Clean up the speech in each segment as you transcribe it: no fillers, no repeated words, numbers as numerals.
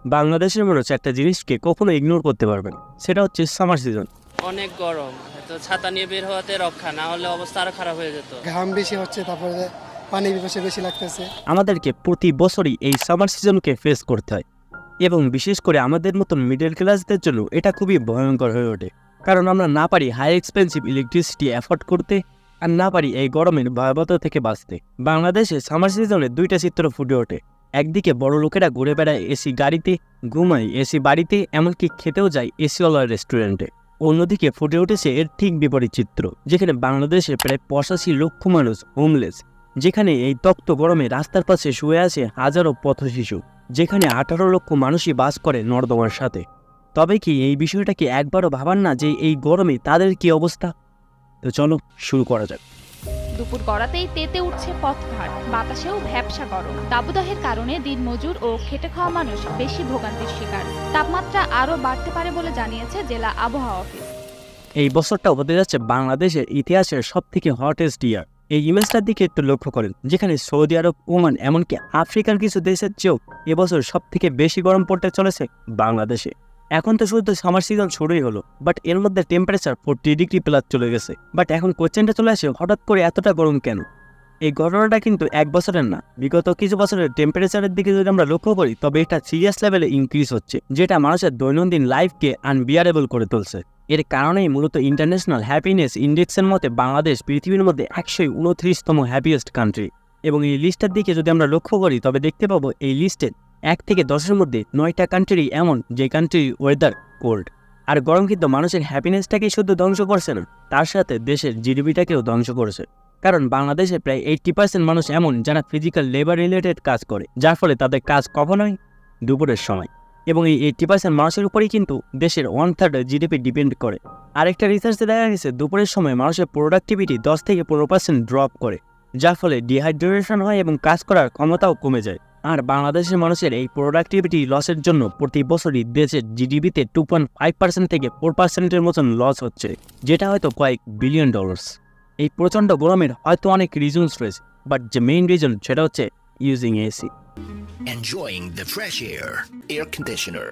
বাংলাদেশের মানুষ একটা জিনিসকে কখনো ইগনোর করতে পারবে না, সেটা হচ্ছে সামার সিজন। অনেক গরম, হয়তো ছাতা নিয়ে বের হওয়াতে রক্ষা, না হলে অবস্থা আরো খারাপ হয়ে যেত। ঘাম বেশি হচ্ছে, তারপরে পানি পিপাসা বেশি লাগতেছে। আমাদেরকে প্রতি বছরই এই সামার সিজনকে ফেস করতে হয়, এবং বিশেষ করে আমাদের মতন মিডল ক্লাসদের জন্য এটা খুবই ভয়ঙ্কর হয়ে ওঠে, কারণ আমরা না পারি হাই এক্সপেন্সিভ ইলেকট্রিসিটি অ্যাফোর্ড করতে, আর না পারি এই গরমের ভয়াবহতা থেকে বাঁচতে। বাংলাদেশে সামার সিজনে দুইটা চিত্র ফুটে ওঠে। একদিকে বড় লোকেরা ঘুরে বেড়ায় এসি গাড়িতে, ঘুমায় এসি বাড়িতে, এমনকি খেতেও যায় এসিওয়ালা রেস্টুরেন্টে। অন্যদিকে ফুটে উঠেছে এর ঠিক বিপরীত চিত্র, যেখানে বাংলাদেশে প্রায় 85 লক্ষ মানুষ হোমলেস, যেখানে এই তপ্ত গরমে রাস্তার পাশে শুয়ে আছে হাজারো পথশিশু, যেখানে 18 লক্ষ মানুষই বাস করে নর্দমার সাথে। তবে কি এই বিষয়টাকে একবারও ভাবান না যে এই গরমে তাদের কি অবস্থা? তো চলো শুরু করা যাক। দুপুর গড়াতেই তেতে উঠছে পথঘাট, বাতাসেও ভ্যাপসা গরম। দাবদাহের কারণে দিনমজুর ও খেটে খাওয়া মানুষ বেশি ভোগান্তির শিকার। তাপমাত্রা আরও বাড়তে পারে বলে জানিয়েছে জেলা আবহাওয়া অফিস। এই বছরটা হতে যাচ্ছে বাংলাদেশের ইতিহাসের সবথেকে হটেস্ট ইয়ার। এই ইমেজটার দিকে একটু লক্ষ্য করেন, যেখানে সৌদি আরব, ওমান, এমনকি আফ্রিকার কিছু দেশের চেয়েও এবছর সবথেকে বেশি গরম পড়তে চলেছে বাংলাদেশে। এখন তো শুধু সামার সিজন শুরুই হলো, বাট এর মধ্যে টেম্পারেচার 40 ডিগ্রি প্লাস চলে গেছে। বাট এখন কোয়েশ্চেনটা চলে আসে, হঠাৎ করে এতটা গরম কেন? এই ঘটনাটা কিন্তু এক বছরের না, বিগত কিছু বছরের টেম্পারেচারের দিকে যদি আমরা লক্ষ্য করি, তবে এটা সিরিয়াস লেভেলে ইনক্রিজ হচ্ছে, যেটা মানুষের দৈনন্দিন লাইফকে আনবিয়ারেবল করে তুলছে। এর কারণেই মূলত ইন্টারন্যাশনাল হ্যাপিনেস ইন্ডেক্সের মতে বাংলাদেশ পৃথিবীর মধ্যে 129তম হ্যাপিয়েস্ট কান্ট্রি। এবং এই লিস্টের দিকে যদি আমরা লক্ষ্য করি, তবে দেখতে পাবো এই লিস্টে 1 থেকে 10-এর মধ্যে 9টা কান্ট্রি এমন যে কান্ট্রির ওয়েদার কোল্ড। আর গরম কিন্তু মানুষের হ্যাপিনেসটাকেই শুধু ধ্বংস করছে না, তার সাথে দেশের জিডিপিটাকেও ধ্বংস করছে। কারণ বাংলাদেশে প্রায় 80% মানুষ এমন যারা ফিজিক্যাল লেবার রিলেটেড কাজ করে, যার ফলে তাদের কাজ কখন হয়? দুপুরের সময়। এবং এই 80% মানুষের উপরেই কিন্তু দেশের 1/3 জিডিপি ডিপেন্ড করে। আরেকটা রিসার্চে দেখা গেছে দুপুরের সময় মানুষের প্রোডাক্টিভিটি 10 থেকে 15% ড্রপ করে, যার ফলে ডিহাইড্রেশন হয় এবং কাজ করার ক্ষমতাও কমে যায়। আর বাংলাদেশের মানুষের এই প্রোডাক্টিভিটি লসের জন্য প্রতি বছরই দেশের জিডিপিতে 2.5% থেকে 4%-এর মতন লস হচ্ছে, যেটা হয়তো কয়েক বিলিয়ন ডলার্স। এই প্রচণ্ড গরমের হয়তো অনেক রিজনস রয়েছে, বাট যে মেইন রিজন সেটা হচ্ছে using AC. Enjoying the fresh air conditioner.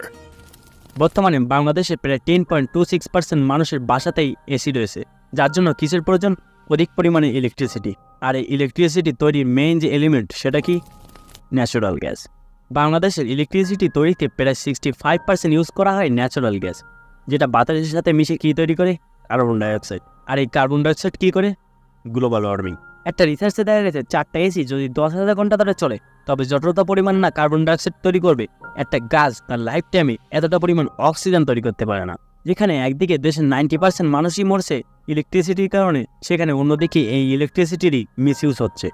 বর্তমানে বাংলাদেশে প্রায় 10.26% মানুষের বাসাতেই এসি রয়েছে, যার জন্য কিসের প্রয়োজন? অধিক পরিমাণে ইলেকট্রিসিটি। আর এই ইলেকট্রিসিটি তৈরির মেইন যে এলিমেন্ট সেটা কি? Natural gas. বাংলাদেশের ইলেকট্রিসিটি তৈরিতে প্রায় 65% ইউজ করা হয় ন্যাচারাল গ্যাস, যেটা বাতাসের সাথে মিশে কী তৈরি করে? Carbon dioxide. আর এই কার্বন ডাইঅক্সাইড কী করে? Global warming. একটা রিসার্চে দেখা গেছে 4টা এসি যদি 10,000 ঘন্টা ধরে চলে, তবে যতটা পরিমাণ না কার্বন ডাইঅক্সাইড তৈরি করবে, একটা গাছ তার লাইফ টাইমে এতটা পরিমাণ অক্সিজেন তৈরি করতে পারে না। যেখানে একদিকে দেশের 90% মানুষই মরছে ইলেকট্রিসিটির কারণে, সেখানে অন্যদিকে এই ইলেকট্রিসিটিরই মিসইউজ হচ্ছে।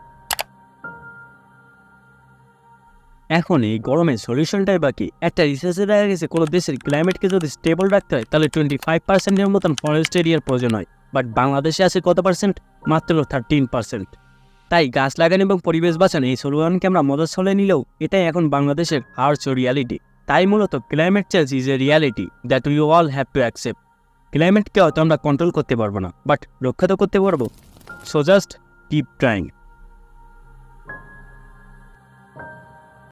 এখন এই গরমের সলিউশনটাই বাকি। একটা রিসার্চে দেখা গেছে কোনো দেশের ক্লাইমেটকে যদি স্টেবল রাখতে হয়, তাহলে 25%-এর মতন ফরেস্ট এরিয়ার প্রয়োজন হয়। বাট বাংলাদেশে আছে কত পার্সেন্ট? মাত্র 13%। তাই গাছ লাগানো এবং পরিবেশ বাঁচানো এই সলিউশনকে আমরা মজার ছলে নিলেও এটাই এখন বাংলাদেশের হার্শ রিয়ালিটি। তাই মূলত climate change is a reality that we all have to accept. ক্লাইমেটকে হয়তো আমরা কন্ট্রোল করতে পারবো না, বাট রক্ষা তো করতে পারবো। So just keep trying.